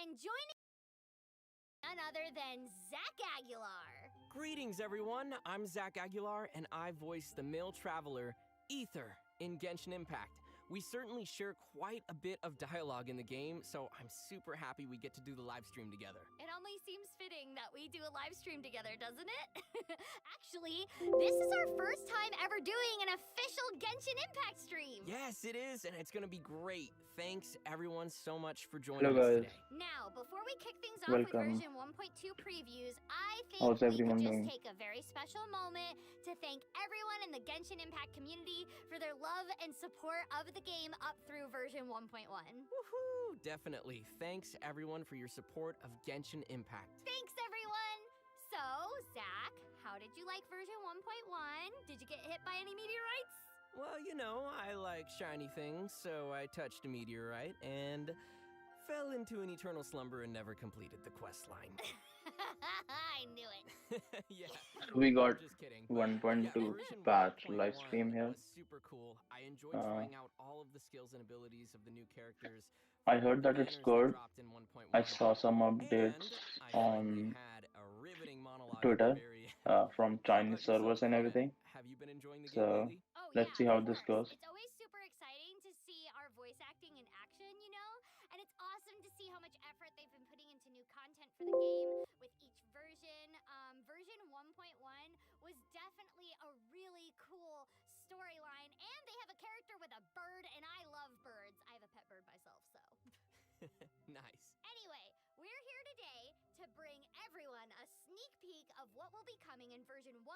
And joining none other than Zach Aguilar. Greetings, everyone. I'm Zach Aguilar, and I voice the male traveler, Ether, in Genshin Impact. We certainly share quite a bit of dialogue in the game, so I'm super happy we get to do the live stream together. It only seems fitting that we do a live stream together, doesn't it? Actually, this is our first time ever doing an official Genshin Impact stream. Yes, it is, and it's gonna be great. Thanks, everyone, so much for Hello joining us guys, today. Now, before we kick things off welcome. with version 1.2 previews, I think How's we could everyone just doing? take a very special moment to thank everyone in the Genshin Impact community for their love and support of the game up through version 1.1. Woohoo! Definitely. Thanks, everyone, for your support of Genshin Impact. Thanks, everyone! So, Zach, how did you like version 1.1? Did you get hit by any meteorites? Well, you know, I like shiny things, so I touched a meteorite and fell into an eternal slumber and never completed the quest line. I knew it. Yeah. We got Just kidding. But 1.2 version patch 1.1 live stream here. was super cool. I enjoyed Uh, trying out all of the skills and abilities of the new characters. I from heard the that it's banners good. dropped in 1.1. I saw some updates And I finally on had a riveting monologue at the Twitter very end. from How Chinese about yourself, servers and Lena? everything. Have you been enjoying the game So lately? Oh, let's yeah, see how of this course. goes. It's always super exciting to see our voice acting in action, you know? And it's awesome to see how much effort they've been putting into new content for the game with each version. Version 1.1 was definitely a really cool storyline, and they have a character with a bird, and I love birds. I have a pet bird myself, so. Nice. Anyway, we're here today to bring everyone a sneak peek of what will be coming in version 1.2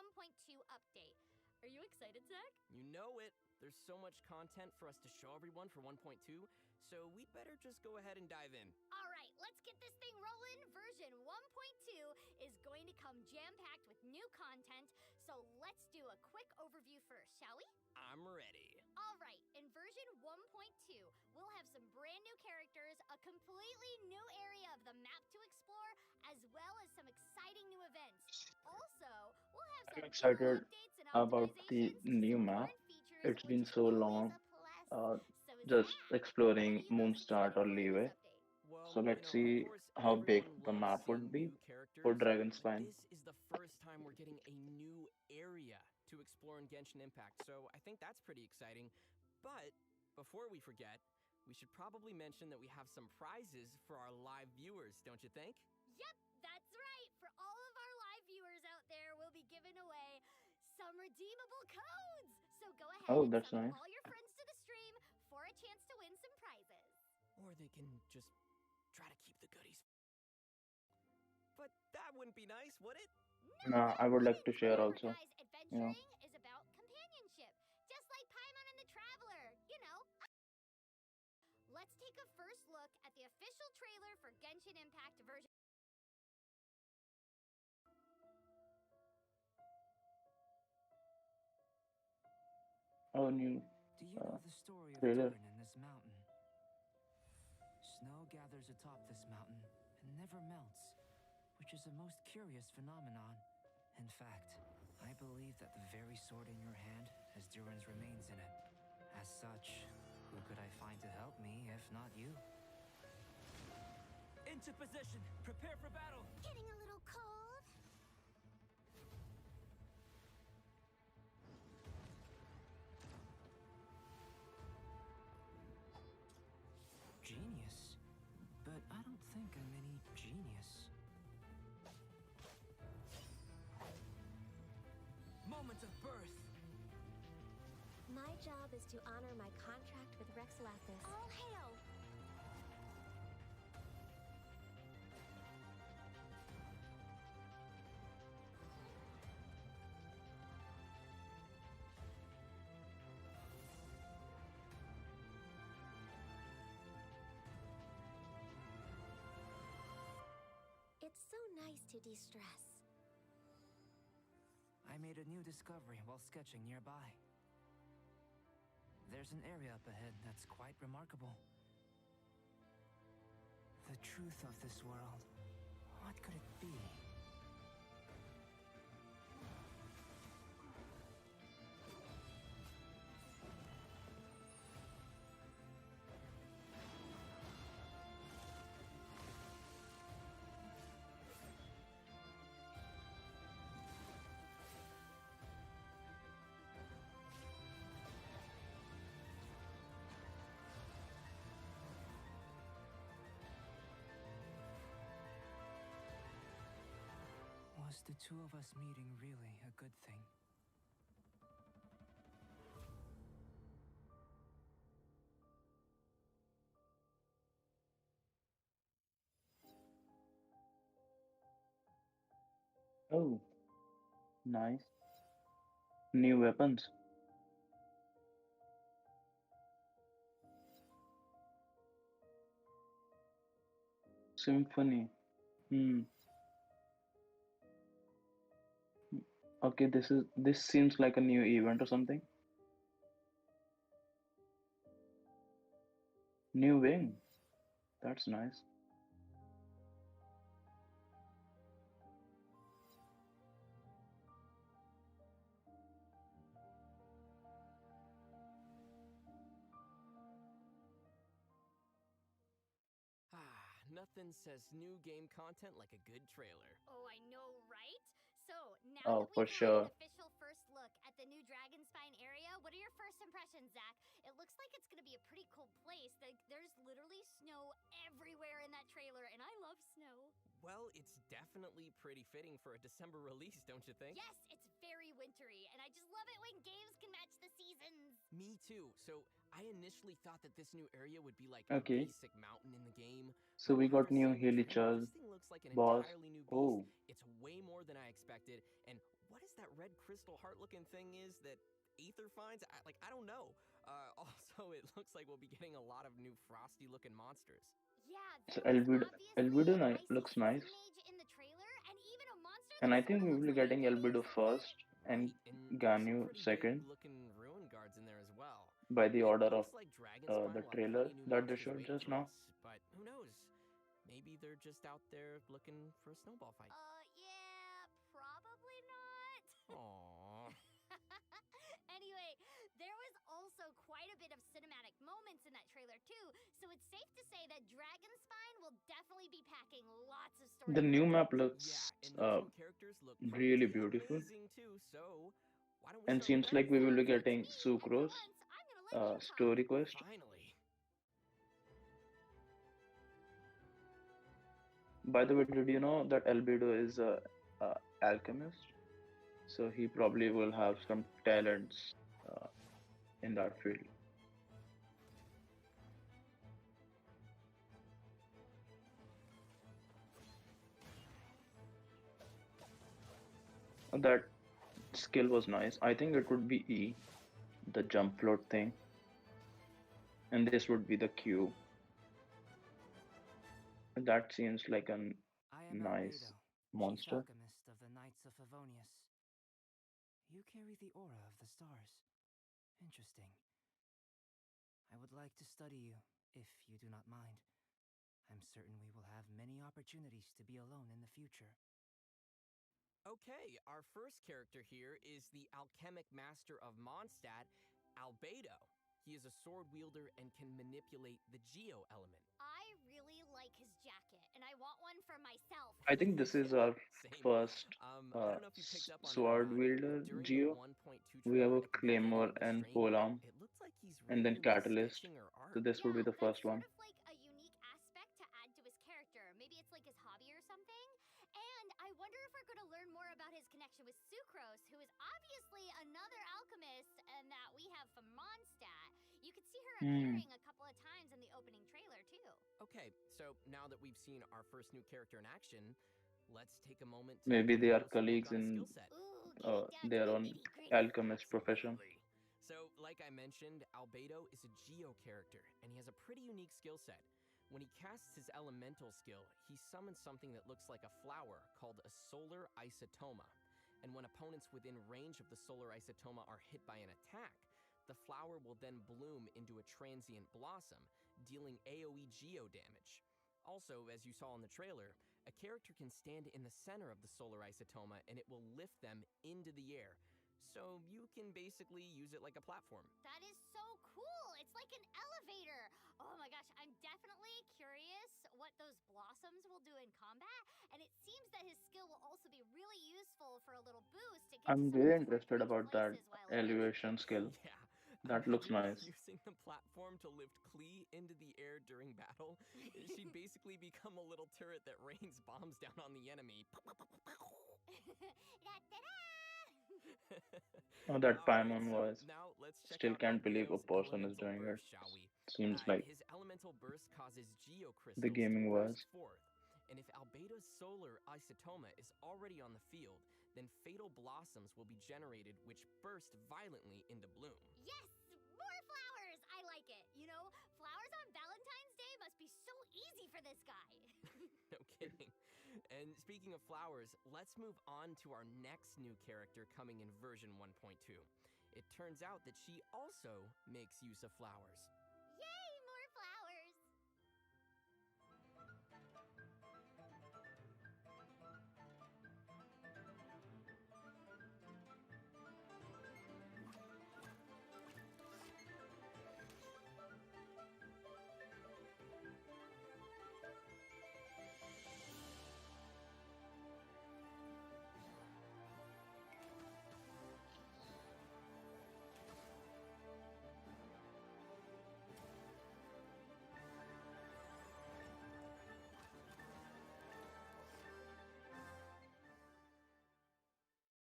update. Are you excited, Zach? You know it. There's so much content for us to show everyone for 1.2, so we'd better just go ahead and dive in. All right, let's get this thing rolling. Version 1.2 is going to come jam-packed with new content, so let's do a quick overview first, shall we? I'm ready. All right, in version 1.2, we'll have some brand new characters, a completely new area of the map to explore, as well as some exciting new events. Also, we'll have some I'm excited updates and about the optimizations to new some map. current features, It's been which so is always long a plus. So just Zach, what exploring are you most Moonstart excited or for in this Leeway. update? Well, So let's of see course, how big everyone the loves map would seeing be new for characters, but Dragonspine. this is the first time we're getting a new area to explore in Genshin Impact, so I think that's pretty exciting. But before we forget, we should probably mention that we have some prizes for our live viewers, don't you think? Yep, that's right. For all of our live viewers out there, we'll be giving away some redeemable codes. So go ahead Oh, and that's summon nice. all your friends to the stream for a chance to win some prizes. Or they can just try to keep the goodies. But that wouldn't be nice, would it? No, Nah, I that would like to wouldn't. share Remember, also. guys, You know. adventuring is about companionship, just like Paimon and the Traveler. You know. Let's take a first look at the official trailer for Genshin Impact version. Oh, new Do you know the story of trailer. Durin in this mountain? Snow gathers atop this mountain and never melts, which is a most curious phenomenon. In fact, I believe that the very sword in your hand has Durin's remains in it. As such, who could I find to help me if not you? Into position! Prepare for battle! Getting a little cold. Genius? But I don't think I'm any genius. Moment of birth! My job is to honor my contract with Rex Lapis. All hail. It's so nice to de-stress. I made a new discovery while sketching nearby. There's an area up ahead that's quite remarkable. The truth of this world. What could it be? Was the two of us meeting really a good thing? Oh, nice. New weapons. Symphony. Hmm. Okay, this seems like a new event or something. New wing. That's nice. Nothing says new game content like a good trailer. Oh, I know, right? So, now that Oh, for we've had an sure. official first look at the new Dragonspine area, what are your first impressions, Zach? It looks like it's gonna be a pretty cool place. There's literally snow everywhere in that trailer, and I love snow. Well, it's definitely pretty fitting for a December release, don't you think? Yes, it's very wintry, and I just love it when games can match the seasons. Me too. So I initially thought that this new area would be like a Okay, basic mountain in the game, so but we got after new seeing the hilly trailer, chars, this thing looks like an boss. entirely new beast. Oh, It's way more than I expected. And what is that red crystal heart-looking thing is that Aether finds? I don't know. Also, it looks like we'll be getting a lot of new frosty-looking monsters. Yeah, so there was obviously Albedo an icy looks nice, sea mage in the trailer, and even a monster and that I sort think of we will looks be like a getting ghoul or Albedo something. first and Right, and there's some Ganyu pretty second big-looking ruin guards in there as well. by the It order of looks like the Dragonspine will have trailer plenty new that they monsters showed waiting just for now. us, but who knows? Maybe they're just out there looking for a snowball fight. Yeah, probably not. Aww. Anyway, there was also quite a bit of cinematic moments in that trailer too, so it's safe to say that Dragonspine will definitely be packing lots of story The new content. map Yeah, looks and those new characters look really pretty beautiful, amazing too, so why don't we and start with seems them? like we will be Sounds good to getting me, and for Sucrose once, I'm gonna let you talk. story quest. Finally. By the way, did you know that Albedo is a alchemist? So he probably will have some talents uh, in that field. That skill was nice. I think it would be E, the jump float thing, and this would be the Q. That seems like a I am nice Albedo, chief monster. alchemist of the Knights of Favonius. You carry the aura of the stars. Interesting. I would like to study you, if you do not mind. I'm certain we will have many opportunities to be alone in the future. Okay, our first character here is the alchemic master of Mondstadt, Albedo. He is a sword wielder and can manipulate the geo element. I really like his jacket, and I want one for myself. I think this is Yeah, our same. first I don't know if you picked up on it or sword not, but wielder during the Geo. 1.2 We have trailer a at the beginning Claymore of the and stream, Polearm, it looks like he's and really then good with Catalyst. stitching or art. So this would be the Yeah, first that's one. sort of like a unique aspect to add to his character. Maybe it's like his hobby or something. And I wonder if we're going to learn more about his connection with Sucrose, who is obviously another alchemist and that we have from Mondstadt. You could see her Hmm. appearing a couple of times in the opening trailer, too. Okay, so now that we've seen our first new character in action, let's take a moment to Maybe get a they are closer look colleagues on his in skill set. Ooh, getting down to their the own nitty gritty. alchemist profession. Absolutely. So, like I mentioned, Albedo is a geo character, and he has a pretty unique skill set. When he casts his elemental skill, he summons something that looks like a flower called a solar isotoma. And when opponents within range of the solar isotoma are hit by an attack, the flower will then bloom into a transient blossom, dealing AoE geo damage. Also, as you saw in the trailer, a character can stand in the center of the solar isotoma and it will lift them into the air. So you can basically use it like a platform. That is so cool. It's like an elevator. Oh my gosh, I'm definitely curious what those blossoms will do in combat. And it seems that his skill will also be really useful for a little boost to get to I'm some of very those hard to interested reach about that places while evading. elevation skill. Yeah, That looks Imagine nice. using the platform to lift Klee into the air during battle. She'd basically become a little turret that rains bombs down on the enemy. Oh, that All right, Paimon so voice. now let's check Still out can't believe a Albedo's person is elemental doing it. burst, shall we? Seems like His elemental burst causes the geocrystals to gaming burst voice. forth. And if Albedo's solar isotoma is already on the field, then fatal blossoms will be generated, which burst violently into bloom. Yes, more flowers. I like it. You know, flowers on Valentine's Day must be so easy for this guy. No kidding. And speaking of flowers, let's move on to our next new character coming in version 1.2. It turns out that she also makes use of flowers. Yay, more flowers.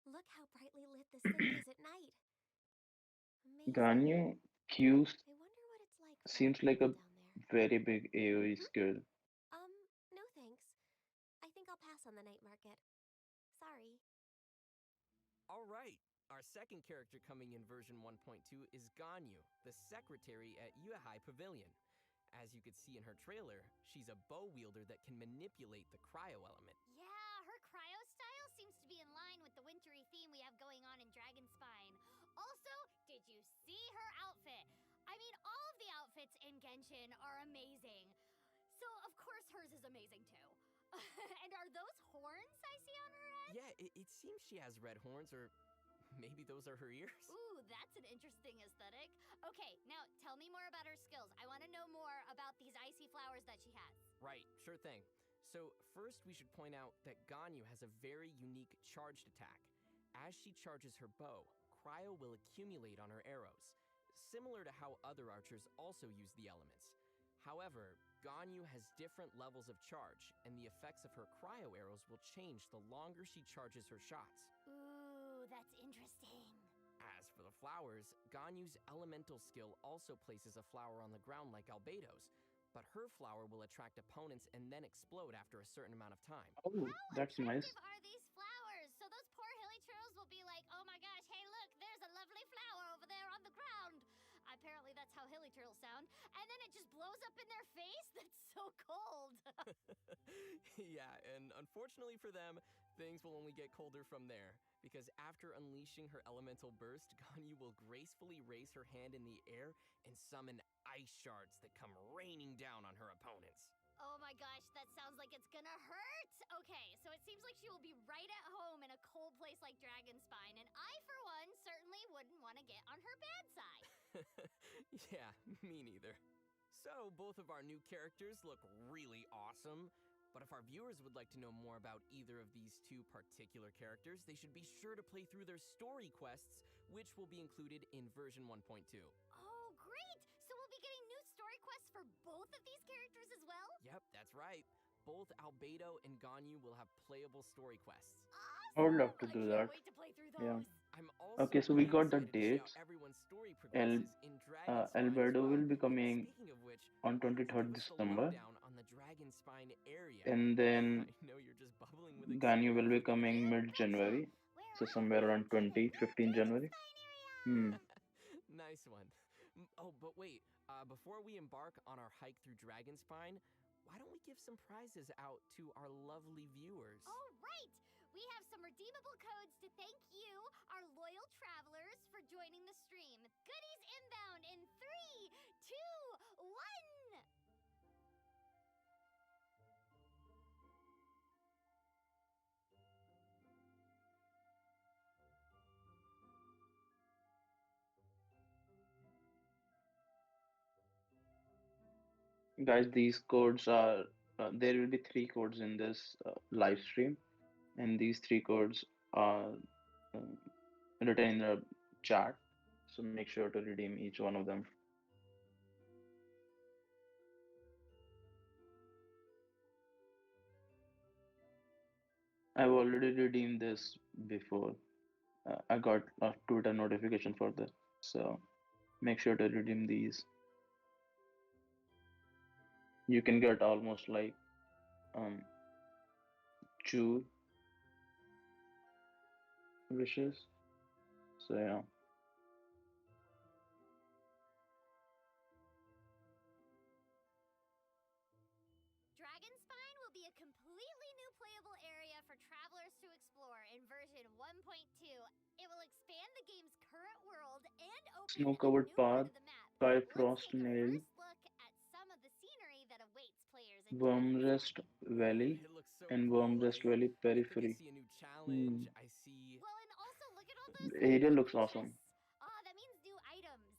Look how brightly lit the city is at night. Amazing. Ganyu Q's I wonder what it's like for other seems like people a down there. very big AoE skill. No thanks. I think I'll pass on the night market. Sorry. All right, our second character coming in version 1.2 is Ganyu, the secretary at Yuehai Pavilion. As you could see in her trailer, she's a bow wielder that can manipulate the cryo element. Yeah, her cryo style seems to be in line with the wintry theme we have going on in Dragon Spine. Also, did you see her outfit? I mean, all of the outfits in Genshin are amazing. So, of course, hers is amazing too. And are those horns I see on her head? Yeah, it seems she has red horns, or maybe those are her ears. Ooh, that's an interesting aesthetic. Okay, now tell me more about her skills. I want to know more about these icy flowers that she has. Right, sure thing. So, first we should point out that Ganyu has a very unique charged attack. As she charges her bow, cryo will accumulate on her arrows, similar to how other archers also use the elements. However, Ganyu has different levels of charge, and the effects of her cryo arrows will change the longer she charges her shots. Ooh, that's interesting. As for the flowers, Ganyu's elemental skill also places a flower on the ground like Albedo's, but her flower will attract opponents and then explode after a certain amount of time. Oh, How that's nice. attractive are these flowers? So those poor hilly turtles will be like, oh my gosh, hey look, there's a lovely flower over there on the ground. Apparently that's how hilly turtles sound. And then it just blows up in their face? That's so cold. Yeah, and unfortunately for them, things will only get colder from there. Because after unleashing her elemental burst, Ganyu will gracefully raise her hand in the air and summon ice shards that come raining down on her opponents. Oh my gosh, that sounds like it's gonna hurt. Okay, so it seems like she will be right at home in a cold place like Dragonspine, and I, for one, certainly wouldn't want to get on her bad side. Yeah, me neither. So, both of our new characters look really awesome. But if our viewers would like to know more about either of these two particular characters, they should be sure to play through their story quests, which will be included in version 1.2. Oh, great! So we'll be getting new story quests for both of these characters as well? Yep, that's right. Both Albedo and Ganyu will have playable story quests. I would Awesome! love to I do can't that. wait to play through Yeah. those. I'm also Okay, so we really got the excited to see how dates. everyone's story El progresses in Dragon Spine as Alberto well. will be And coming speaking of which, on why don't you 23rd give us the December, lowdown on the Dragon Spine area? and then I know you're just bubbling with Ganyu will excitement. be coming mid-January, Where so are somewhere we? around 20, The 15 January. Dragonspine area! Hmm. Nice one. Oh, but wait, before we embark on our hike through Dragonspine, why don't we give some prizes out to our lovely viewers? Oh, right! We have some redeemable codes to thank you, our loyal travelers, for joining the stream. Goodies inbound in 3, 2, 1! Guys, these codes are there will be three codes in this live stream, and these three codes are uh, written in the chat. So make sure to redeem each one of them. I've already redeemed this before. I got a Twitter notification for this. So make sure to redeem these. You can get almost like um 2 wishes. So yeah. Dragonspine will be a completely new playable area for travelers to explore in version 1.2. It will expand the game's current world and open Snow a covered new part path, of the map. Sky Let's Frost take a Nail, first look at some of the scenery that awaits players in Wormrest Dragonspine. Ooh, Valley, it looks so and cool. Wormrest Valley I think I Periphery. see a new Hmm. challenge. I see. Well, and also look at all The those area like looks lucky awesome. chests. Oh, that means new items.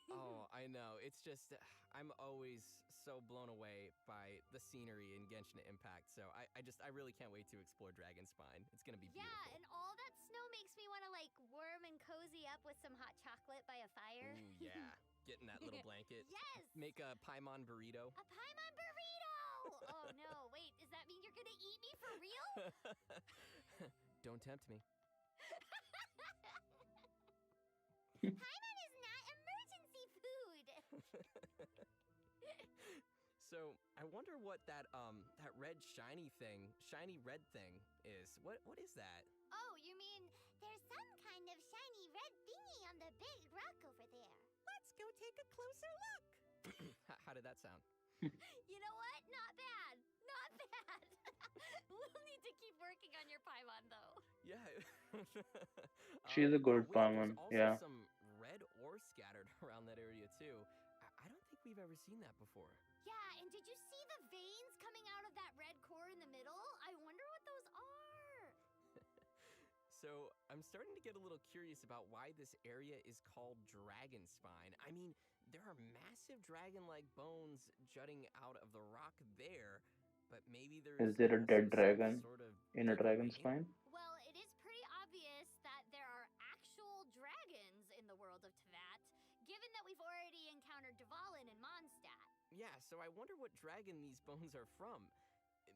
Oh, I know. It's just I'm always so blown away by the scenery in Genshin Impact. So I really can't wait to explore Dragonspine. It's gonna be beautiful. Yeah, and all that snow makes me want to like warm and cozy up with some hot chocolate by a fire. Ooh, yeah. Get in that little blanket. Yes! Make a paimon burrito. A paimon burrito! Oh no, wait, does that mean you're gonna eat me for real? Don't tempt me. Paimon is not emergency food! So I wonder what that red shiny red thing is. What is that? Oh, you mean there's some kind of shiny red thingy on the big rock over there. Let's go take a closer look. How did that sound? You know what? Not bad. Not bad. We'll need to keep working on your Paimon though. Yeah. She's a good wait, there's Paimon. also Yeah. some red ore scattered around that area too. I don't think we've ever seen that before. Yeah, and did you see the veins coming out of that red core in the middle? I wonder what those are. So I'm starting to get a little curious about why this area is called Dragonspine. I mean, there are massive dragon-like bones jutting out of the rock there, but maybe there's Is there a also dead some dragon sort of in a dead dragon's vein? spine? Well, it is pretty obvious that there are actual dragons in the world of Teyvat, given that we've already encountered Dvalin and Mondstadt. Yeah, so I wonder what dragon these bones are from.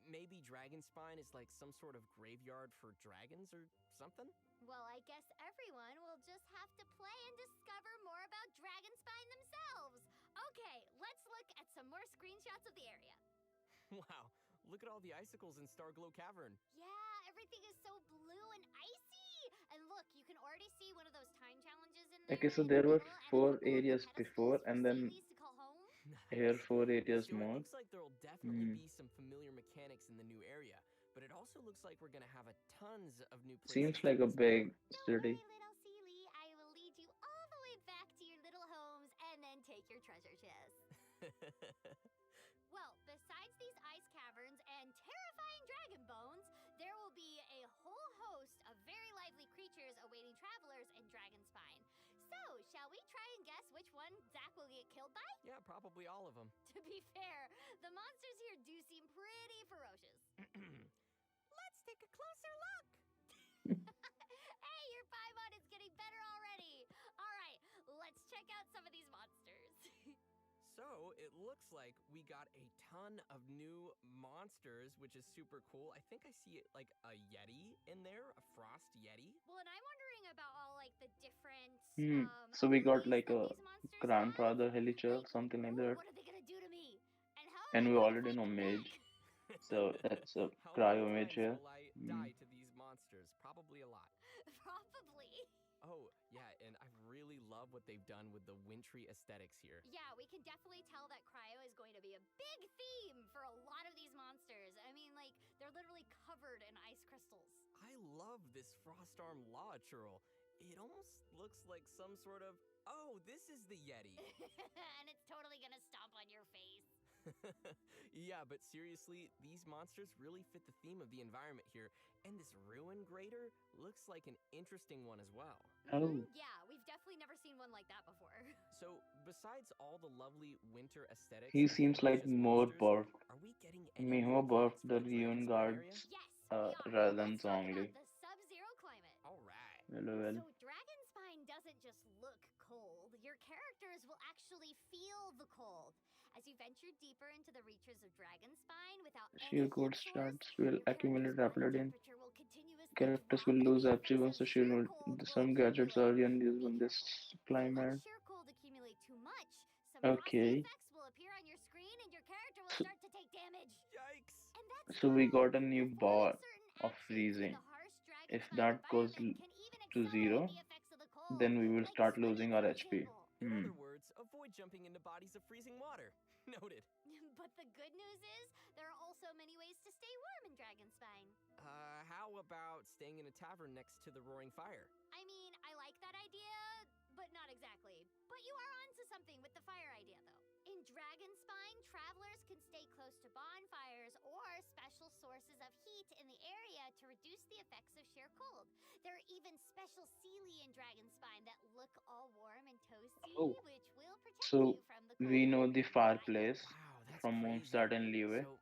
Maybe Dragonspine is like some sort of graveyard for dragons or something? Well, I guess everyone will just have to play and discover more about Dragonspine themselves. Okay, let's look at some more screenshots of the area. Wow, look at all the icicles in Starglow Cavern. Yeah, everything is so blue and icy. And look, you can already see one of those time challenges in there. Okay, so in there the were middle, and a 4 couple of the areas pedestals before, for and then Seelies to call home. here 4 areas So it more. looks like there'll definitely Hmm. be some familiar mechanics in the new area, but it also looks like we're gonna have a tons of new places Seems to like a explore. big Don't city. worry, little Seelie. I will lead you all the way back to your little homes and then take your treasure chest. Well, besides these ice caverns and terrifying dragon bones, there will be a whole host of very lively creatures awaiting travelers in Dragonspine. So, shall we try and guess which one Zach will get killed by? Yeah, probably all of them. To be fair, the monsters here do seem pretty ferocious. Let's take a closer look. Hey, your Paimon is getting better already. All right, let's check out some of these monsters. So it looks like we got a ton of new monsters, which is super cool. I think I see like a Yeti in there, a frost Yeti. Well, and I'm wondering about all like the different So we got abilities like that a these monsters grandfather have. helichar, Like, something like ooh, that. what are they gonna do to me? And how am And I we going to already fight know them mage. back? So that's a How many cryo mage times here. will I Hmm. die to these monsters? Probably a lot. Probably. Oh, yeah, and I really love what they've done with the wintry aesthetics here. Yeah, we can definitely tell that cryo is going to be a big theme for a lot of these monsters. I mean, like, they're literally covered in ice crystals. I love this frost arm law churl. It almost looks like some sort of, oh, this is the Yeti. And it's totally gonna stomp on your face. Yeah, but seriously, these monsters really fit the theme of the environment here, and this ruin grater looks like an interesting one as well. Oh, Yeah, we've definitely never seen one like that before. So, besides all the lovely winter aesthetics he and seems like ferocious more monsters, buffed. are we getting any new Mihua buffed mechanics for the the Ruin Dragonspine area? guards Yes, we are. rather than Let's talk about Zhongli. the sub-zero climate. All right. Well, well. So Dragonspine doesn't just look cold. characters will actually feel the cold. As you venture deeper into the reaches of Dragonspine without Sheer any cold heat source, shards will your character's accumulate body rapidly and temperature will continuously characters drop, will and lose the HP effects once of the sheer shield. cold will Some gadgets accumulate. are Be unusable in careful. this If you let climate. sheer cold accumulate too much, some frosty Okay, effects will appear on your screen and your character will start to take damage. Yikes! And that's so we fine. got a new Performing bar certain of actions in freezing. the harsh If Dragonspine that goes environment can even to accelerate zero, the effects of the cold, then we will like start swimming, losing our for HP. example. In other words, avoid jumping into bodies of freezing water. Noted. But the good news is, there are also many ways to stay warm in Dragonspine. How about staying in a tavern next to the roaring fire? I mean, I like that idea, but not exactly. But you are onto something with the fire idea, though. In Dragonspine, travelers can stay close to bonfires or special sources of heat in the area to reduce the effects of sheer cold. There are even special sealy in Dragonspine that look all warm and toasty, Oh, which will protect so you from the we cold. know the Right? fireplace Wow, that's from crazy. Moonstart and Leeway, So,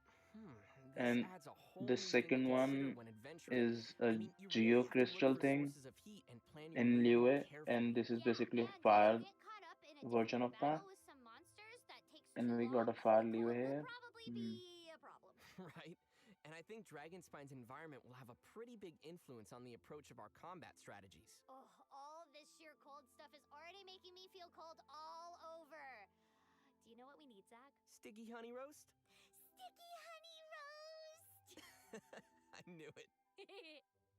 this and adds a whole the new thing to second consider one when adventuring. is I a mean, you really have to look geocrystal for thing sources of heat and plan your in movement Leeway, and carefully. this is Yeah, basically a and if you fire get caught up in a version difficult of that. battle with some monsters that takes too And we got long, a fire the Leeway cold will here. probably be a problem. Right? And I think Dragonspine's environment will have a pretty big influence on the approach of our combat strategies. Oh, all of this sheer cold stuff is already making me feel cold all over. Do you know what we need, Zach? Sticky honey roast? Sticky honey roast! I knew it.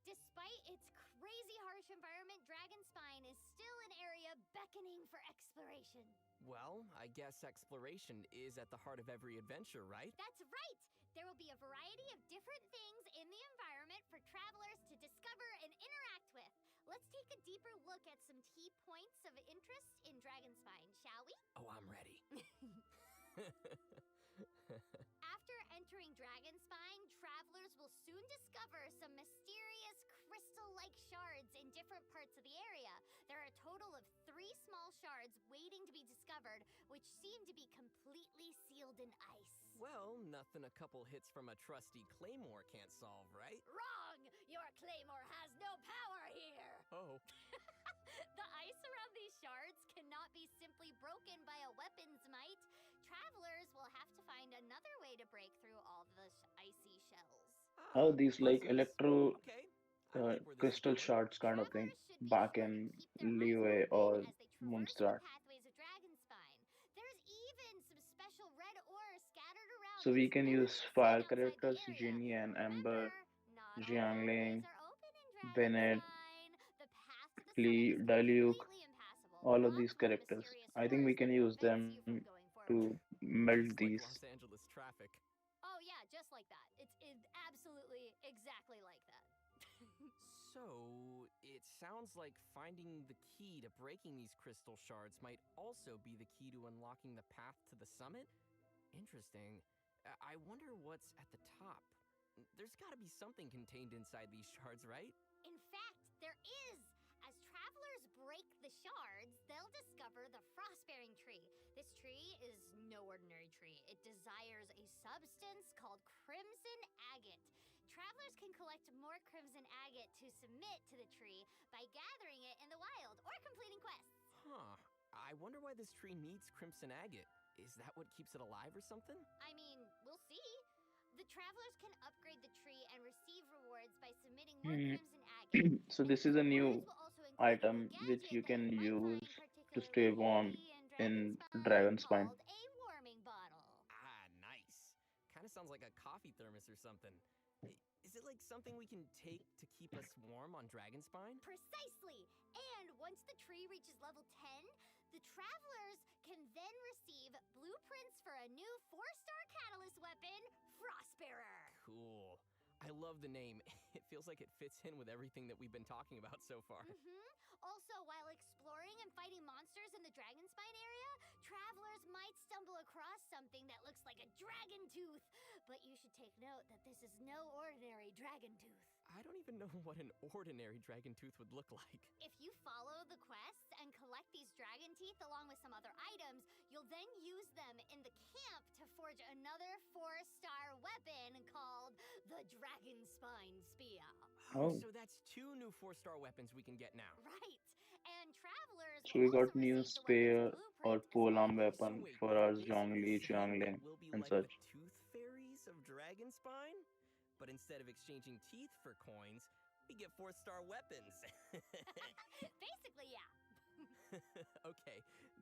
Despite its crazy harsh environment, Dragonspine is still an area beckoning for exploration. Well, I guess exploration is at the heart of every adventure, right? That's right! There will be a variety of different things in the environment for travelers to discover and interact with. Let's take a deeper look at some key points of interest in Dragonspine, shall we? Oh, I'm ready. After entering Dragonspine, travelers will soon discover some mysterious crystal-like shards in different parts of the area. There are a total of 3 small shards waiting to be discovered, which seem to be completely sealed in ice. Well, nothing a couple hits from a trusty claymore can't solve, right? Wrong! Your claymore has no power here! Oh. The ice around these shards cannot be simply broken by a weapon's might. Travelers will have to find another way to break through all the icy shells. Oh, these like Puzzles. electro Okay. I like where this is crystal going. shards kind of thing Travelers should be back sure to in keep their eyes Leeway open or as they traverse the Moonstart. pathways of Dragonspine. There's even some special red ore scattered around So that we has can never use been fire seen outside the characters, area. Ginny and Amber, Remember, not all Jiangling, pathways are open in Bennett, Dragonspine. The path to the Flea, summit is Diluc, completely impassable, all of blocked these with a characters. mysterious I think forest we can that use prevents them you from going to forward. melt Just like these. Los Angeles traffic. Oh yeah, just like that. It's absolutely exactly like that. So, it sounds like finding the key to breaking these crystal shards might also be the key to unlocking the path to the summit? Interesting. I wonder what's at the top. There's gotta be something contained inside these shards, right? In fact, there is. As travelers break the shards, they'll discover the frost-bearing tree. This tree is no ordinary tree. It desires a substance called crimson agate. Travelers can collect more crimson agate to submit to the tree by gathering it in the wild or completing quests. Huh. I wonder why this tree needs crimson agate. Is that what keeps it alive or something? I mean, we'll see. The travelers can upgrade the tree and receive rewards by submitting more Hmm. crimson agate. So And this these is a rewards new will also include a new item which gadget you that can you might use find to stay particularly warm handy in in Dragonspine Dragonspine. called a warming bottle. Ah, nice. Kinda sounds like a coffee thermos or something. Is it like something we can take to keep us warm on Dragonspine? Precisely! And once the tree reaches level 10, the travelers can then receive blueprints for a new 4-star catalyst weapon, Frostbearer. Cool. I love the name. It feels like it fits in with everything that we've been talking about so far. Also, while exploring and fighting monsters in the Dragonspine area, travelers might stumble across something that looks like a dragon tooth. But you should take note that this is no ordinary dragon tooth. I don't even know what an ordinary dragon tooth would look like. If you follow the quests and collect these dragon teeth along with some other items, you'll then use them in the camp to forge another 4-star weapon called the Dragonspine Spear. Oh. So that's 2 new 4-star weapons we can get now. Right. And travelers So will we also got new receive the weapon's spear or blueprint as polearm well. So weapon wait, for you're our basically Zhongli, saying that Xiangling, we'll be and like the such. tooth fairies of Dragonspine? But instead of exchanging teeth for coins, we get 4-star weapons. Basically, yeah. Okay,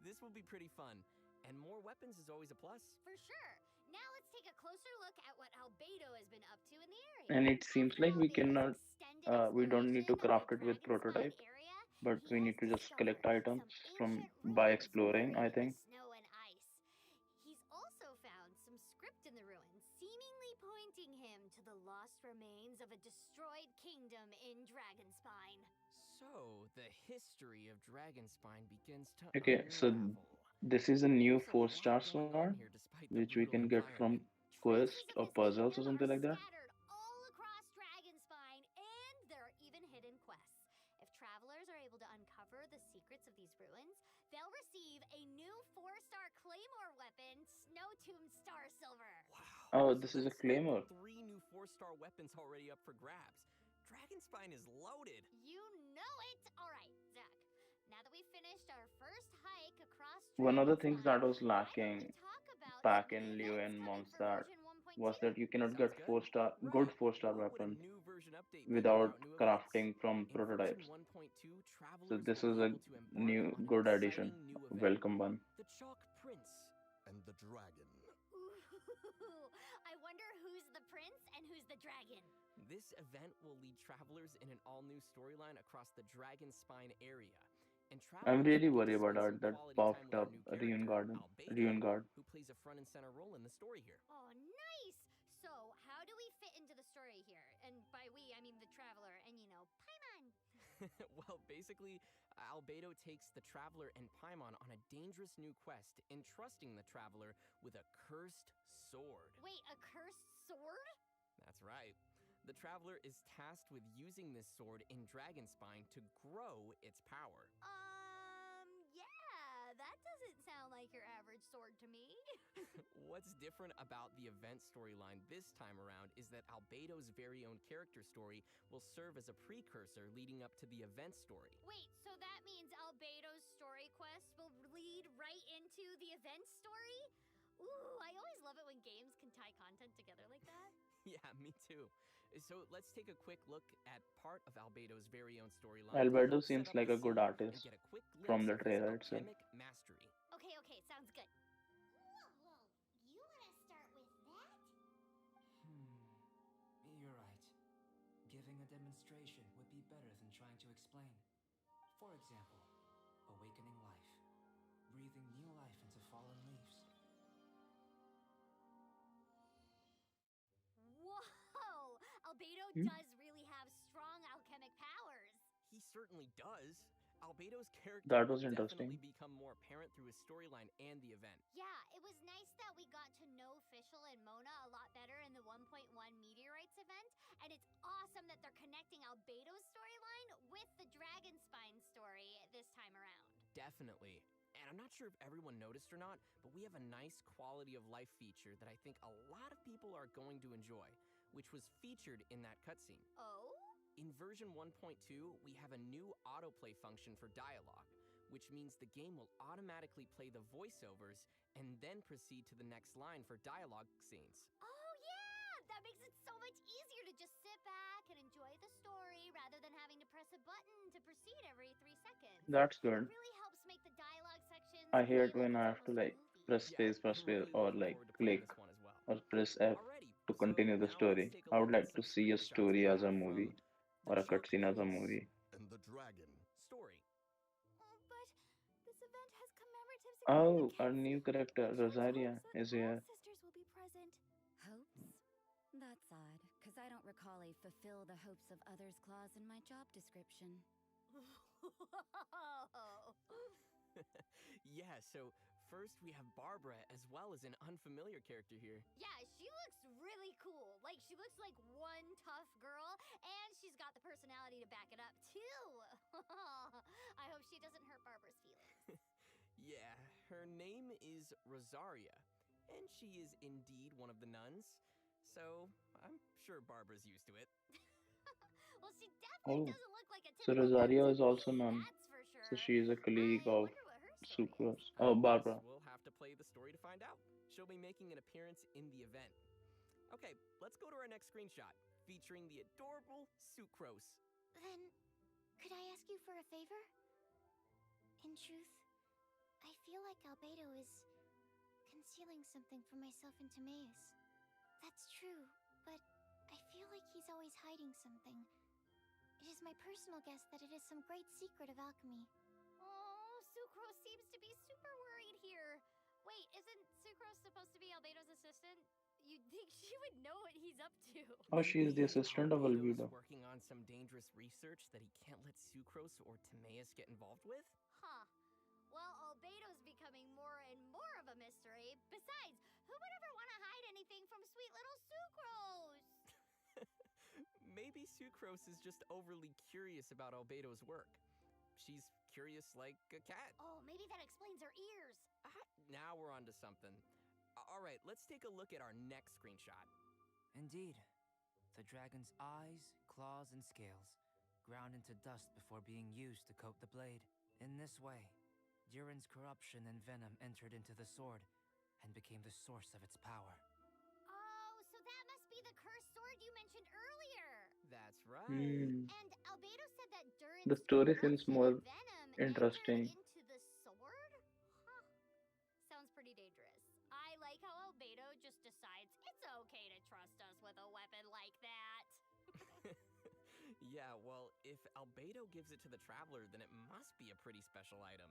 this will be pretty fun. And more weapons is always a plus. For sure. Now let's take a closer look at what Albedo has been up to in the area. And it seems After like we Albedo's cannot, extended we don't need to exploration of the craft it with Dragonspine prototype, area, but he we has need to just collect discovered items some from ancient by ruins exploring, buried I in the think. snow and ice. He's also found some script in the ruins, seemingly pointing him to the lost remains of a destroyed kingdom in Dragonspine. So, the history of Dragonspine begins to Okay, so unravel. this is a new There's a 4-star lot going sword, on here despite the which we brutal can get from environment. quest Traces of or this puzzles or kingdom something are like that. scattered all across Dragonspine, and there are even hidden quests. If travelers are able to uncover the secrets of these ruins, they'll receive a new 4-star Claymore weapon, Snow Tomb Star Silver. Wow, Oh, so this is a that's like claymore. 3 new 4-star weapons already up for grabs. Dragonspine is loaded. You know it! Alright, Zach. Now that we've finished our first hike across One of the things Dragonspine, that was why don't we lacking talk about back some of the in Leo events and coming for Mondstadt version 1.2? was that you cannot Sounds get good. 4-star, good Right. 4-star What would a weapons new version update be without without new events? crafting from In version prototypes. 1.2, So travelers this will is be a able to embark new on an good addition, exciting new a event, welcome one. the Chalk Prince. And the dragon. Ooh, I wonder who's the prince and who's the dragon. This event will lead travelers in an all-new storyline across the Dragonspine area. And I'm travelers really will get worried to about spend some that quality time puffed with our up new Rune character, Garden, Albedo, Rune Guard. who plays a front and center role in the story here. Oh, nice! So, how do we fit into the story here? And by we, I mean the traveler and, Paimon. Well, basically, Albedo takes the traveler and Paimon on a dangerous new quest, entrusting the traveler with a cursed sword. Wait, a cursed sword? That's right. The traveler is tasked with using this sword in Dragonspine to grow its power. Yeah, that doesn't sound like your average sword to me. What's different about the event storyline this time around is that Albedo's very own character story will serve as a precursor leading up to the event story. Wait, so that means Albedo's story quest will lead right into the event story? Ooh, I always love it when games can tie content together like that. Yeah, me too. So let's take a quick look at part of Albedo's very own storyline to Alberto help set seems up like the a good scene and artist get a quick from glimpse the of his trailer itself. alchemic mastery. Okay, sounds good. Whoa, you want to start with that? You're right. Giving a demonstration would be better than trying to explain. For example, awakening life, breathing new life into fallen leaves. Whoa! Albedo Hmm? does really have strong alchemic powers. He certainly does. Albedo's character That will was definitely interesting. become more apparent through his storyline and the event. Yeah, it was nice that we got to know Fischl and Mona a lot better in the 1.1 Meteorites event, and it's awesome that they're connecting Albedo's storyline with the Dragonspine story this time around. Definitely. And I'm not sure if everyone noticed or not, but we have a nice quality of life feature that I think a lot of people are going to enjoy, which was featured in that cutscene. Oh? In version 1.2, we have a new autoplay function for dialogue, which means the game will automatically play the voiceovers and then proceed to the next line for dialogue scenes. Oh, yeah! That makes it so much easier to just sit back and enjoy the story rather than having to press a button to proceed every 3 seconds. That's It good. really helps make the dialogue sections I play hate like when it's I have to almost a like movie. press Yeah, space I'm really or looking like forward to playing click this one as well. or press F Alrighty, to so continue the now let's story. take a I would look at like to some see a screenshots we story as a have from movie the or a Chalk cutscene as a Prince movie. And the dragon. story. Oh, but this event has commemorative Oh, significance. our new character, It shows Rosaria, hopes that is all here. sisters will be present. Hopes? That's odd, because I don't recall a fulfill the hopes of others clause in my job description. Yeah, so first we have Barbara as well as an unfamiliar character here. Yeah, she looks really cool. Like, she looks like one tough girl, and she's got the personality to back it up, too. I hope she doesn't hurt Barbara's feelings. Yeah, her name is Rosaria, and she is indeed one of the nuns, so I'm sure Barbara's used to it. Well, she definitely Oh, doesn't look like a so typical nun Rosaria to is also me, none. that's for sure. So she is a colleague I of wonder what her story is. Sucrose. I Oh, guess Barbara. we'll have to play the story to find out. She'll be making an appearance in the event. Okay, let's go to our next screenshot, featuring the adorable Sucrose. Then, could I ask you for a favor? In truth, I feel like Albedo is concealing something from myself and Timaeus. That's true, but I feel like he's always hiding something. It is my personal guess that it is some great secret of alchemy. Oh, Sucrose seems to be super worried here. Wait, isn't Sucrose supposed to be Albedo's assistant? You'd think she would know what he's up to. Oh, she is the Maybe assistant of Albedo's Albedo. working on some dangerous research that he can't let Sucrose or Timaeus get involved with? Huh. Well, Albedo's becoming more and more of a mystery. Besides, who would ever want to hide anything from sweet little Sucrose? Maybe Sucrose is just overly curious about Albedo's work. She's curious like a cat. Oh, maybe that explains her ears. Now we're on to something. All right, let's take a look at our next screenshot. Indeed. The dragon's eyes, claws, and scales ground into dust before being used to coat the blade. In this way, Durin's corruption and venom entered into the sword and became the source of its power. Oh, so that must be the cursed sword you mentioned earlier. That's right. Hmm. And Albedo said that The Durin's story seems corruption more and venom interesting. entered into the sword? Huh. Sounds pretty dangerous. I like how Albedo just decides it's okay to trust us with a weapon like that. Yeah, well, if Albedo gives it to the traveler, then it must be a pretty special item.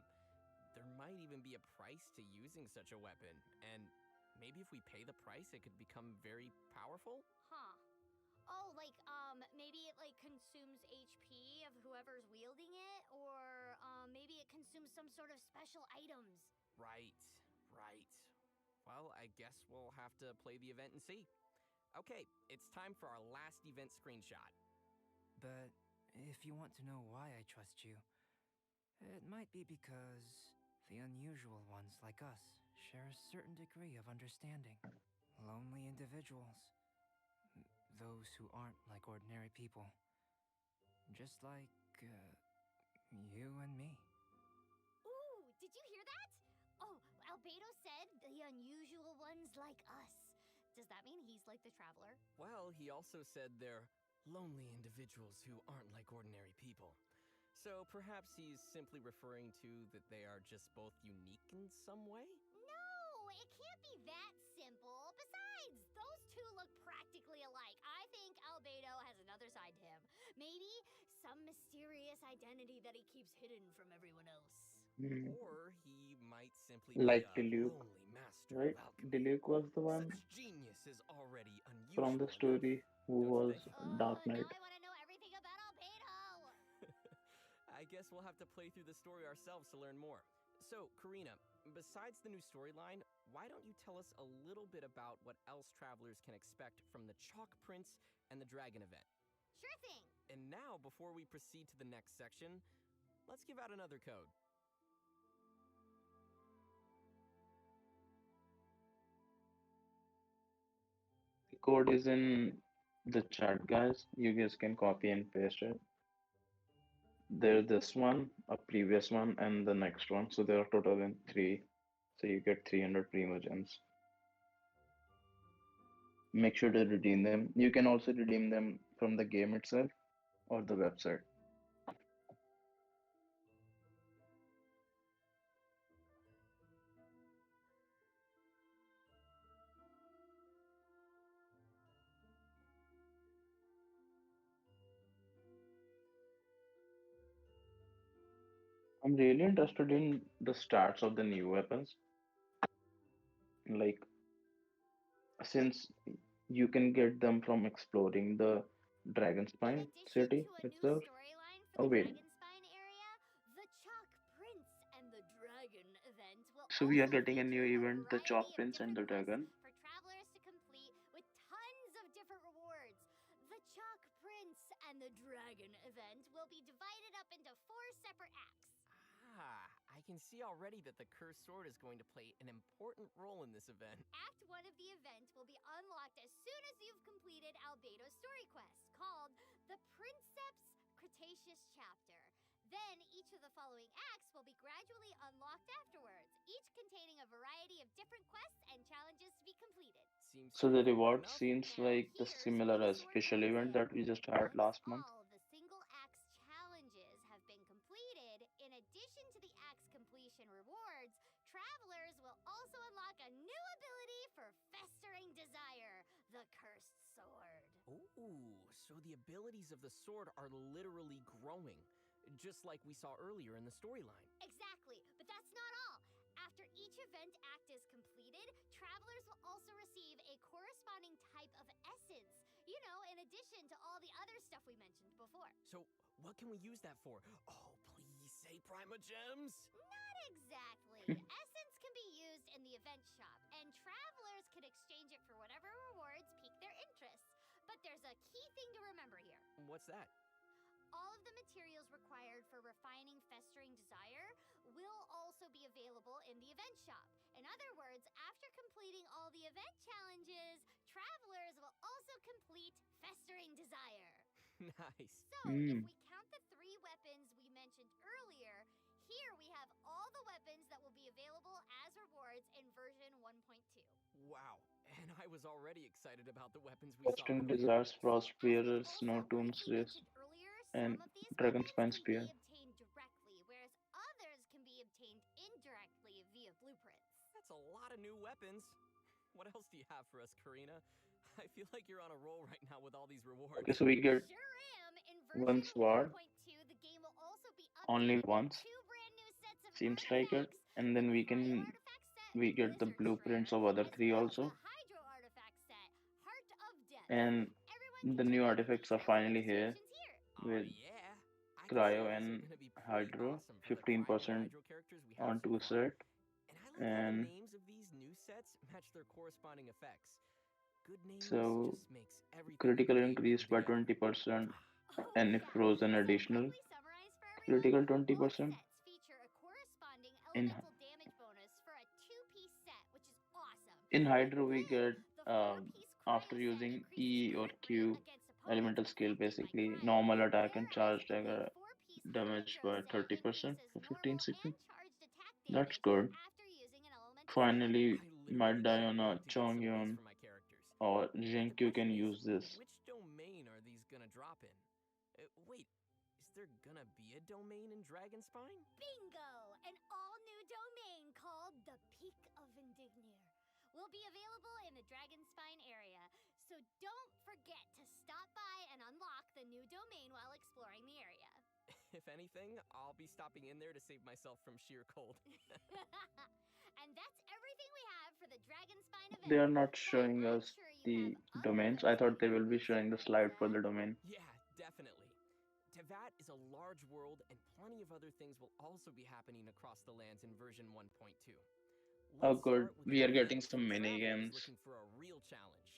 There might even be a price to using such a weapon, and maybe if we pay the price, it could become very powerful? Huh. Oh, like, maybe it, like, consumes HP of whoever's wielding it, or, maybe it consumes some sort of special items. Right. Well, I guess we'll have to play the event and see. Okay, it's time for our last event screenshot. But if you want to know why I trust you, it might be because the unusual ones like us share a certain degree of understanding. Lonely individuals. Those who aren't like ordinary people. Just like, you and me. Ooh, did you hear that? Oh, Albedo said the unusual ones like us. Does that mean he's like the traveler? Well, he also said they're lonely individuals who aren't like ordinary people. So perhaps he's simply referring to that they are just both unique in some way? No, it can't be that simple. Besides, those two look practically alike. I think Albedo has another side to him. Maybe some mysterious identity that he keeps hidden from everyone else. Hmm. Or he might simply Like be a Diluc, lonely master right? of alchemy. Diluc was the one Such genius is already unusual from the enough, story who don't you was think? Dark Now Knight. I want to know everything about Albedo. I guess we'll have to play through the story ourselves to learn more. So, Karina, besides the new storyline, why don't you tell us a little bit about what else travelers can expect from the Chalk Prince and the Dragon event? Sure thing. And now, before we proceed to the next section, let's give out another code. The code is in the chat, guys. You guys can copy and paste it. There's this one, a previous one, and the next one. So there are total in 3. So you get 300 primogems. Make sure to redeem them. You can also redeem them from the game itself or the website. I'm really interested in the stats of the new weapons. Like, since you can get them from exploring the In Dragonspine addition city to a new itself. storyline for Oh the wait, Dragonspine area, the Chalk Prince and the Dragon event will so we are also getting a new feature a event, the variety Chalk of Prince and different the quests Dragon. for travelers to complete with tons of different rewards. The Chalk Prince and the Dragon event will be divided up into 4 separate acts. I can see already that the cursed sword is going to play an important role in this event. Act 1 of the event will be unlocked as soon as you've completed Albedo's story quest, called the Princeps Cretaceous chapter. Then each of the following acts will be gradually unlocked afterwards, each containing a variety of different quests and challenges to be completed. Seems So the straightforward reward enough. seems Now, like the here's where similar the as sword official comes event in. that we just had Once last month. all the single axe challenges have been completed, in addition to the axe completion rewards, travelers will also unlock a new ability for festering desire, the cursed sword. Ooh, so the abilities of the sword are literally growing, just like we saw earlier in the storyline. Exactly, but that's not all. After each event act is completed, travelers will also receive a corresponding type of essence. You know, in addition to all the other stuff we mentioned before. So, what can we use that for? Oh, please say primogems! Not exactly. Essence can be used in the event shop, and travelers can exchange it for whatever rewards pique their interests. But there's a key thing to remember here. What's that? All of the materials required for refining festering desire will also be available in the event shop. In other words, after completing all the event challenges, travelers will also complete festering desire. Nice. So, if we count the 3 weapons we mentioned earlier, here we have all the weapons that will be available as rewards in version 1.2. Wow, and I was already excited about the weapons we saw Festering earlier. Desires, Frost As we Bearer, also Snow Tombs briefly Race, mentioned earlier, and some of these Dragon weapons Spine can Spear. be obtained directly, whereas others can be obtained indirectly via blueprints. That's a lot of new weapons. What else do you have for us, Karina? I feel like you're on a roll right now with all these rewards. Okay, so we get Sure am. In one version sword, 1.2, the game will also be only updated with once, 2 brand new sets of seems like it, artifacts. and then The we Cryo can artifact set, we get the Blizzard's blueprints Rare, of other as 3 well as the also, Hydro artifact set, Heart of Depth. and Everyone the can new check out the artifacts are details of finally here expansions here. Oh with yeah, I can Cryo see these are and gonna be pretty Hydro, awesome for the Cryo and 15% Hydro characters we have on so 2 far. set, And I like how the and names of these new sets match their corresponding effects. Good names so just makes everything critical in the game increased by come together. 20%, Oh, and if yeah. frozen So additional, quickly summarize for everyone, critical both 20%. sets feature a corresponding In elemental damage bonus for a 2-piece set, which is awesome. in And Hydro we then get the 4-piece after cryo set using increases E or crit rate Q against opponents elemental skill, affected by basically cryo, normal attack and whereas charge the dagger 4-piece damage hydro by set 30% increases for 15 normal seconds. and charged attack That's damage good. after using an elemental skill. Finally, I might literally die can't on a wait to get some of these Chonghyun for my characters. or But the Jinkyu can question is, use this. which domain are these gonna drop in? Wait, is there gonna be a domain in Dragonspine? Bingo! An all-new domain called the Peak of Indignir will be available in the Dragonspine area, so don't forget to stop by and unlock the new domain while exploring the area. If anything, I'll be stopping in there to save myself from sheer cold. And that's everything we have for the Dragonspine event. They are not But showing I'm us sure you the have other domains. events I thought they you'd will be like to showing the raise, slide for the eh? domain. Yeah, definitely. Tevat is a large world, and plenty of other things will also be happening across the lands in version 1.2. Oh Let's good, start with we an are getting event for some mini travelers games. looking for a real challenge.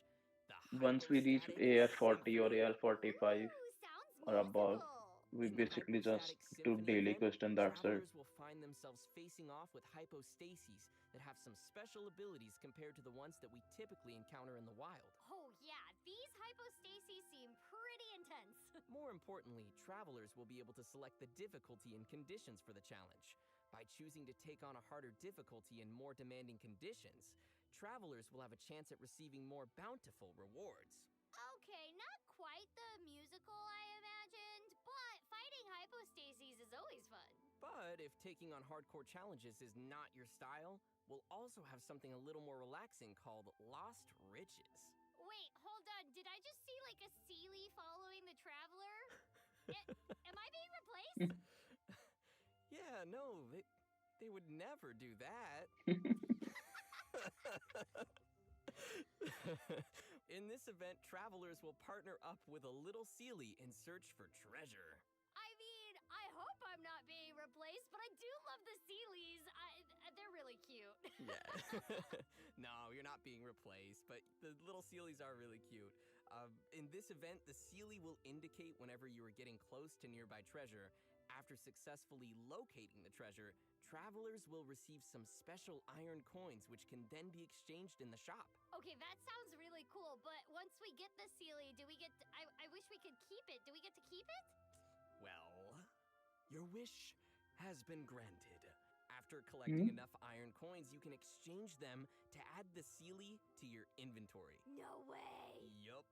The Once we reach Hypostatic AR40 or Symphony. AR45 Ooh, sounds or above, musical. we In the basically just Hypostatic do Symphony daily event, quest and that's it. travelers will find themselves facing off with hypostases that have some special abilities compared to the ones that we typically encounter in the wild. Oh yeah, these hypostases seem pretty intense. More importantly, travelers will be able to select the difficulty and conditions for the challenge. By choosing to take on a harder difficulty and more demanding conditions, travelers will have a chance at receiving more bountiful rewards. Okay, not quite the musical I imagined, but fighting hypostases is always fun. But if taking on hardcore challenges is not your style, we'll also have something a little more relaxing called Lost Riches. Wait, hold on. Did I just see like a Sealy following the traveler? Am I being replaced? Yeah, no, they would never do that. In this event, travelers will partner up with a little Sealy in search for treasure. I mean, I hope I'm not being replaced, but I do love the Sealies. They're really cute. Yeah. No, you're not being replaced, but the little Sealies are really cute. In this event, the Sealy will indicate whenever you are getting close to nearby treasure. After successfully locating the treasure, travelers will receive some special iron coins which can then be exchanged in the shop. Okay, that sounds really cool, but once we get the Sealy, do we get I wish we could keep it. Do we get to keep it? Well, Your wish has been granted. After collecting Hmm? enough iron coins, you can exchange them to add the Sealy to your inventory. No way. Yup.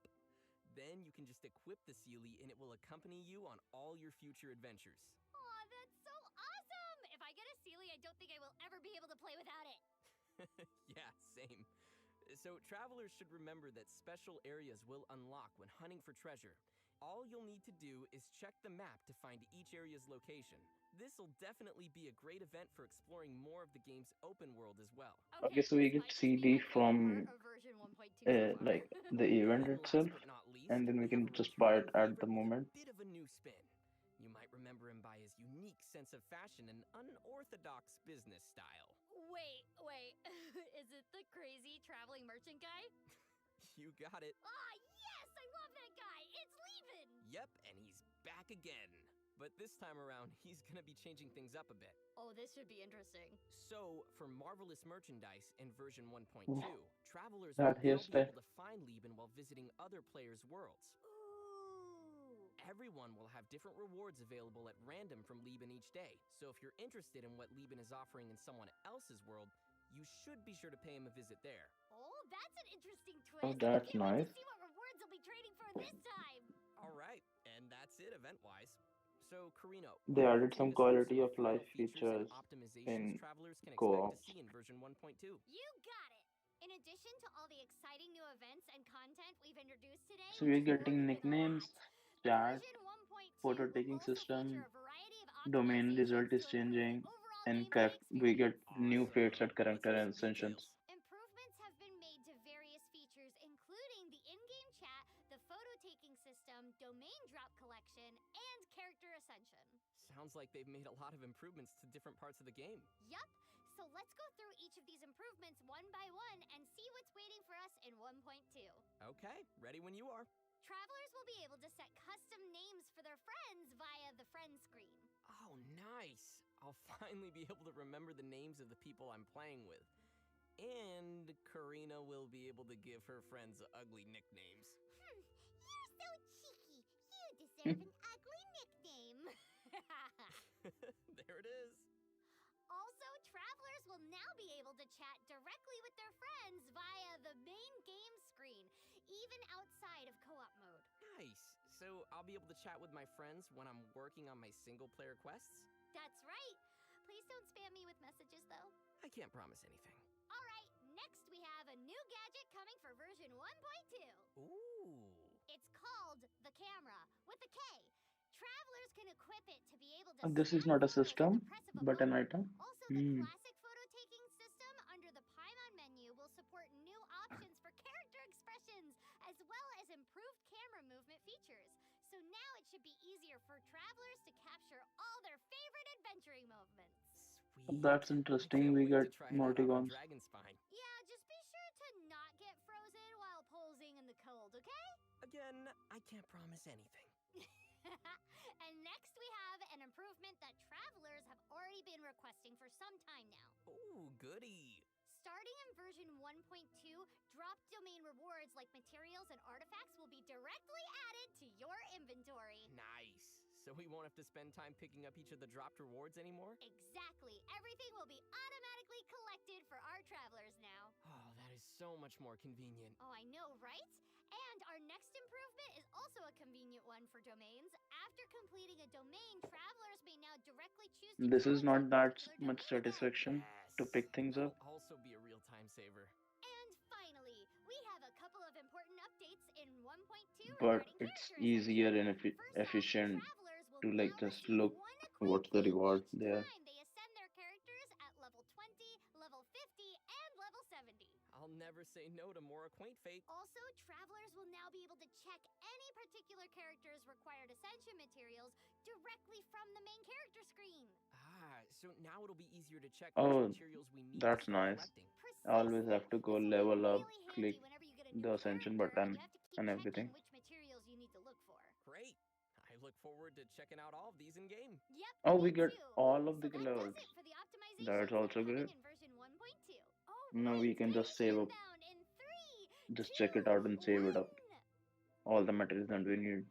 Then you can just equip the Sealy and it will accompany you on all your future adventures. Aw, that's so awesome! If I get a Sealy, I don't think I will ever be able to play without it. Yeah, same. So travelers should remember that special areas will unlock when hunting for treasure. All you'll need to do is check the map to find each area's location. This'll definitely be a great event for exploring more of the game's open world as well. Okay, Okay, so we this get might just be CD my favorite part from of version 1.2 so far. like the event And itself, last but not least, and then we we have can a just buy it returning at the favorite with a moment. bit of a new spin. You might remember him by his unique sense of fashion and unorthodox business style. Wait. Is it the crazy traveling merchant guy? You got it. Ah, yes! I love that guy! It's Levin! Yep, and he's back again. But this time around, he's gonna be changing things up a bit. Oh, this should be interesting. So, for marvelous merchandise in version 1.2, Oof, travelers will that now be hairstyle. able to find Lieben while visiting other players' worlds. Ooh. Everyone will have different rewards available at random from Lieben each day. So if you're interested in what Lieben is offering in someone else's world, you should be sure to pay him a visit there. Oh, that's an interesting twist. Oh, I that's can't wait nice. to see what rewards I'll be trading for this time. All right, and that's it event-wise. So, Karino, They why don't you added some take us through quality some of final life features and features optimizations in travelers can expect to co-op. see in version 1.2? You got it. In addition to all the exciting new events and content we've introduced today, So which we're is more getting than a nicknames, lot, chat, version 1.2 photo will taking also feature system, a variety of domain result optimizations is to improve the changing, overall and gameplay we get experience. new fates at Awesome. Let's character hear some ascensions. details. Improvements have been made to various features, including the in-game chat, the photo-taking system, domain drop collection, and character ascension. Sounds like they've made a lot of improvements to different parts of the game. Yup, so let's go through each of these improvements one by one and see what's waiting for us in 1.2. Okay, ready when you are. Travelers will be able to set custom names for their friends via the friend screen. Oh, nice. I'll finally be able to remember the names of the people I'm playing with. And Karina will be able to give her friends ugly nicknames. You're so cheeky. You deserve an ugly nickname. There it is. Also, travelers will now be able to chat directly with their friends via the main game screen, even outside of co-op mode. Nice. So I'll be able to chat with my friends when I'm working on my single-player quests? That's right. Please don't spam me with messages, though. I can't promise anything. All right, next we have a new gadget coming for version 1.2. Ooh. It's called the camera with a K. Travelers can equip it to be able to This is snap not a photos at the system, press of a but an button. item. Also, the Hmm. classic photo-taking system under the Paimon menu will support new options for character expressions, as well as improved camera movement features. So now it should be easier for travelers to capture all their favorite adventuring moments. Sweet. That's I interesting. can't We wait to get try it out on emoticons. Dragonspine. Yeah, just be sure to not get frozen while posing in the cold, okay? Again, I can't promise anything. And next we have an improvement that travelers have already been requesting for some time now. Ooh, goody. Starting in version 1.2, drop domain rewards like materials and artifacts will be directly added to your inventory. Nice. So we won't have to spend time picking up each of the dropped rewards anymore? Exactly. Everything will be automatically collected for our travelers now. Oh, that is so much more convenient. Oh, I know, right? And our next improvement is also a convenient one for domains. After completing a domain, travelers may now directly choose to This is cancel a not that particular much domain event. satisfaction to Yes. pick things That'll up. also be a real time saver. And finally, we have a couple of important updates in 1.2 But regarding it's character easier ascension. and First off, efficient travelers will to now like just receive look one what's equip the key reward each there. time they ascend their characters at level 20, level 50, and level 70. I'll never say no to more Acquaint Fate. Also, travelers will now be able to check any particular character's required ascension materials directly from the main character screen. Ah, so now it'll be easier to check which Oh, materials we need to that's start nice. collecting. I always Precisely. have to go This will be level up, really handy click whenever you get a new the ascension character and you button have to keep and checking everything. which materials you need to look for. Great. I look forward to checking out all of these in game. Yep, Oh, me we get too. all of So the that does levels. it for the optimizations That's that are also coming great. in version 1.2. All Now we right, can just save up, inbound in 3, just check it 2, out and save it up. 1. All the materials that we need.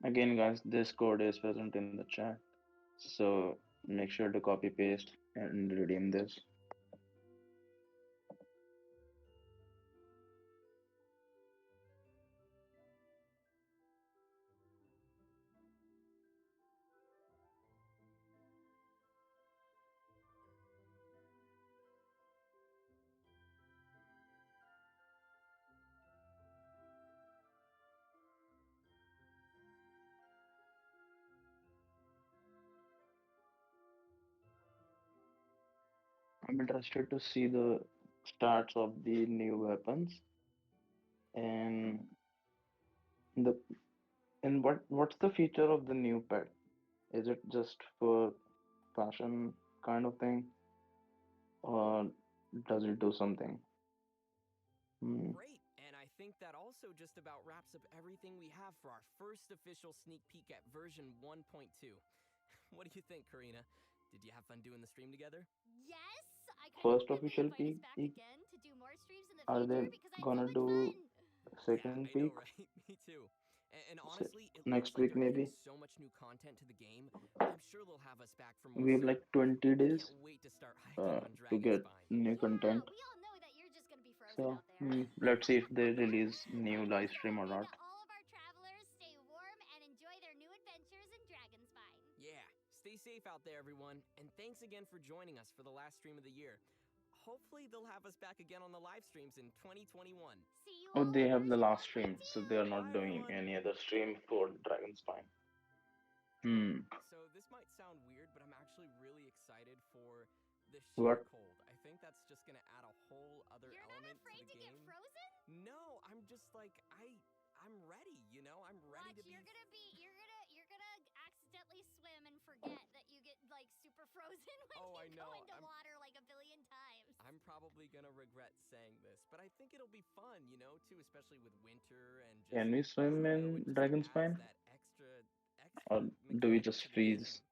Again, guys, this code is present in the chat, so make sure to copy paste and redeem this. I'm interested to see the stats of the new weapons and the and what's the feature of the new pet? Is it just for fashion kind of thing, or does it do something? Hmm. Great, and I think that also just about wraps up everything we have for our first official sneak peek at version 1.2. What do you think, Karina? Did you have fun doing the stream together? Yes, I kind of First hope that they official invite us peak, back again to do more streams in the are they future because I had so gonna much fun. do Yeah, second I know, peak right? Me too. And Se- honestly, it looks next like week they're adding maybe? so much new content to the game. I'm sure they'll have us back for more We have soon. like 20 I can't days wait to start hiking on to Dragon get Spine. new Yeah, content. we all know that you're just gonna be frozen So out there. let's see if they release new I'm live also stream or hoping not. that all of our travelers stay warm and enjoy their new adventures in Dragonspine. Yeah, stay safe out there, everyone. And thanks again for joining us for the last stream of the year. Hopefully, they'll have us back again on the live streams in 2021. See you Oh, all they in have the version last stream, so they are 1.2. not Bye, doing everyone. any other stream for Dragon Spine. Hmm. So, this might sound weird, but I'm actually really excited for the sheer What? cold. I think that's just gonna add a whole other You're not element to afraid the to get game. frozen? No, I'm just like I'm ready, you know? I'm ready Watch, to be you're gonna accidentally swim and forget that you get like super frozen when Oh, I you go know. into water like a billion times. I'm probably gonna regret saying this, but I think it'll be fun, you know, too, especially with winter and just Can we I swim don't know, in it just Dragon adds Spine? that extra Or do we mechanic just to the freeze? game.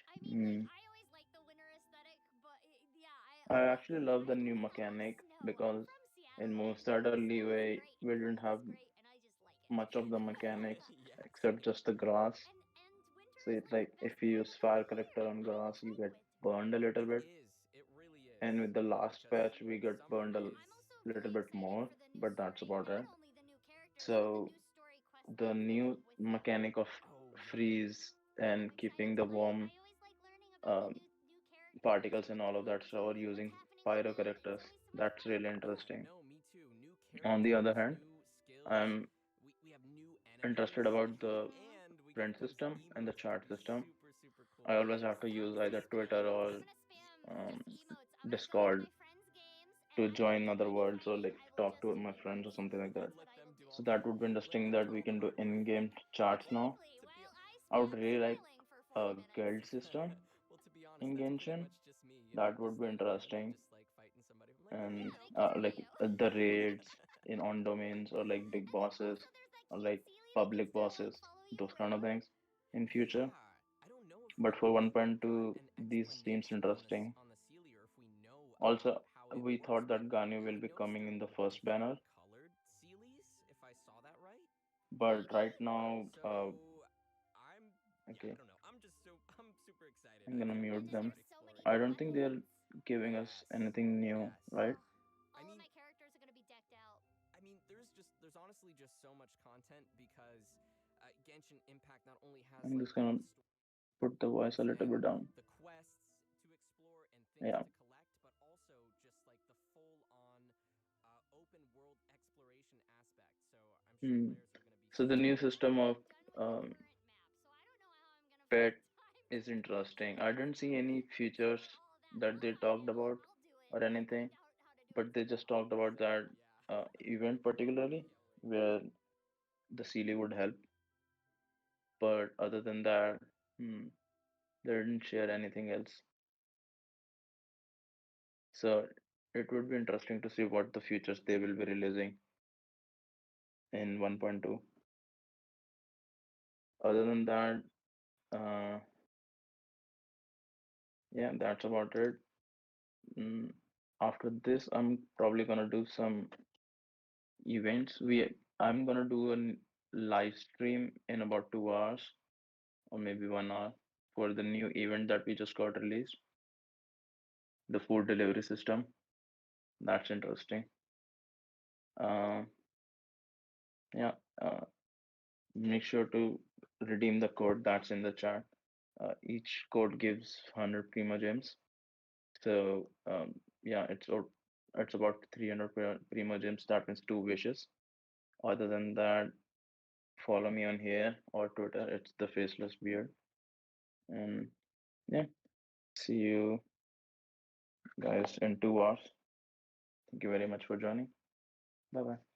I mean, like, Hmm. I always like the winter aesthetic, but yeah, I like, actually love I the new only got one mechanic snow. I'm because from in Seattle, and Moonstardar snow is Leeway great, we and didn't cold have is great, and I just like it. much of the mechanics Yes. except just the grass. And winter So is it's like like the best if you time use of the fire year. collector I on always grass, you like get winter. burned a little It bit. is. It really is. And with the last Because patch, we got summer burned a is I'm also little very bit excited more, for the new but that's story, about not it. only the new characters, but the So new story quest the lines that new come with them. mechanic of oh yeah. freeze I'm and excited keeping to the learn. warm I always like learning about the uh, new characters particles and and the all of cool that stuff, or news, what's using happening with pyro them. It's characters. always so much That's fun. really Yeah, interesting. no, me too. New On the other characters, hand, new skills. I'm We have new interested enemies, about the and we get friend those system and the emotes that chat will be system. super I cool. always Yes, have to use yes, either yes, Twitter yes. or I'm gonna spam um, just emotes. I'm gonna go into Discord my friends' games, and to I won't join do other any worlds or fighting. like I will talk just to do my friends or emotes. something like that. That's what Let I them will do do. all So the that would be let interesting them that do we all the can do hard work. in-game chats now. Exactly. To be While I I would spam really like smiling for 40 a minutes. guild system Well, to be honest, in that's pretty Genshin. much just me. You know, That I'm just would be standing around and interesting. just like fighting somebody. I'm like, oh And Yeah, hey, they can like see you. the raids in on domains or like big And then bosses also there's that or cute like Sealy that can public still like bosses, follow you, those kind of right? things in future. yeah. I don't know if But we for really got 1.2, an this seems explanation on interesting. on the Sealy, or if we know Also, about how it we works. thought But that Ganyu I will be noticed coming they're in the first banner, multicolored Sealies, if I saw that right. but Maybe. right now, So yeah, I okay, don't know. I'm super excited. I'm I gonna can't And wait mute to then them. start there's so many I exploring. new don't think they're weapons. giving us Yes. anything new, Yes. right? I All of mean, my characters are gonna be decked out. there's honestly just so much content because Genshin Impact not only has I'm like just all gonna the put the voice a little and bit down. the quests to explore and things Yeah. to collect, but also just like the full on open world exploration aspect. So I'm sure Hmm. players are going to be So the new super I'm system pumped. of almost done with the um, current map, so I don't know how I'm gonna pet find time to is interesting. I explore. didn't see any features Explore all of that. that We'll they find talked it. about I'll do it. or I'll anything, find out how to do it but they just talked about that Yeah. event particularly where the Sealy would help. But other than that, hmm, they didn't share anything else. So it would be interesting to see what the features they will be releasing in 1.2. Other than that, uh, yeah, that's about it. Mm, After this, I'm probably gonna do some events. I'm gonna do live stream in about 2 hours or maybe 1 hour for the new event that we just got released, the food delivery system. That's interesting. Uh, yeah, make sure to redeem the code that's in the chat. Each code gives 100 primogems. So yeah, it's about 300 primogems. That means two wishes. Other than that, follow me on here or Twitter. It's the faceless beard. And yeah, see you guys in 2 hours. Thank you very much for joining. Bye bye.